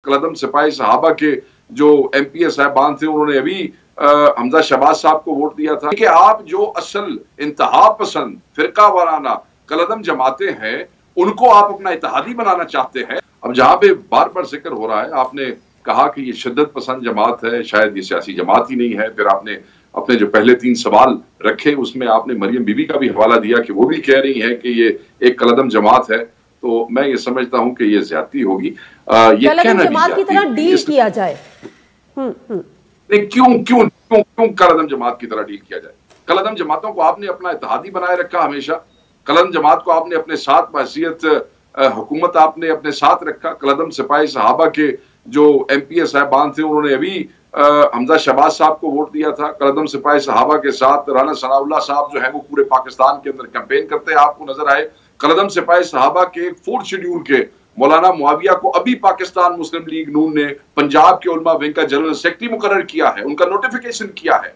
कलदम सिपाही सहाबा के जो एमपीए साहबान थे उन्होंने अभी हमजा शहबाज साहब को वोट दिया था कि आप जो असल इंतहा पसंद फिरका वाराना कलदम जमाते हैं उनको आप अपना इत्तेहादी बनाना चाहते हैं। अब जहां पे बार बार जिक्र हो रहा है, आपने कहा कि ये शिद्दत पसंद जमात है, शायद ये सियासी जमात ही नहीं है। फिर आपने अपने जो पहले 3 सवाल रखे उसमें आपने मरियम बीबी का भी हवाला दिया कि वो भी कह रही है कि ये एक कलदम जमात है। तो मैं ये समझता हूं कि ये ज्यादती होगी। ये कहना जमात की तरह डील किया जाए। नहीं, क्यों क्यों क्यों क्यों कलदम जमात की तरह डील किया जाए? कलदम जमातों को आपने अपना इत्तेहादी बनाए रखा हमेशा। कलदम जमात को आपने अपने साथ बहैसियत हुकूमत आपने अपने साथ रखा। कलदम सिपाही सहाबा के जो एमपीए साहबान थे उन्होंने अभी हमजा शहबाज साहब को वोट दिया था। कलदम सिपाही सहाबा के साथ राना सनाउल्लाह साहब जो है वो पूरे पाकिस्तान के अंदर कैंपेन करते हैं, आपको नजर आए। कलदम सिपाही सहाबा के 4th शेड्यूल के मौलाना मुआविया को अभी पाकिस्तान मुस्लिम लीग नून ने पंजाब के उलमा विंग का जनरल सेक्रेटरी मुकर्रर किया है, उनका नोटिफिकेशन किया है।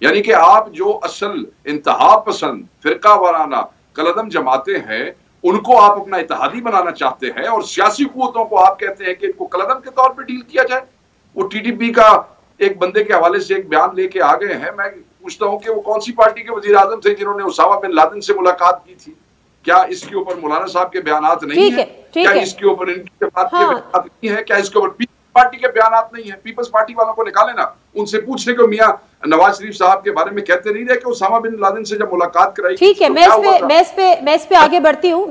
यानी कि आप जो असल इंतहा पसंद फिरका वाराना कलदम जमाते हैं उनको आप अपना इत्तेहादी बनाना चाहते हैं और सियासी कुव्वतों को आप कहते हैं कि इनको कलदम के तौर पर डील किया जाए। वो टीडीपी का एक बंदे के हवाले से एक बयान लेके आ गए हैं। मैं पूछता हूं कि वो कौन सी पार्टी के वजीर आजम थे जिन्होंने उसामा बिन लादेन से मुलाकात की थी? क्या इसके ऊपर मौलाना साहब के बयानात नहीं है? क्या इसके ऊपर इनके बात के बयानात नहीं है? क्या इसके ऊपर पीपल्स पार्टी के बयानात नहीं है? पीपल्स पार्टी वालों को निकाले ना, उनसे पूछने को मियां नवाज शरीफ साहब के बारे में कहते नहीं रहे कि उसामा बिन लादेन से जब मुलाकात कराई। ठीक है, मैं इस पे आगे बढ़ती हूँ।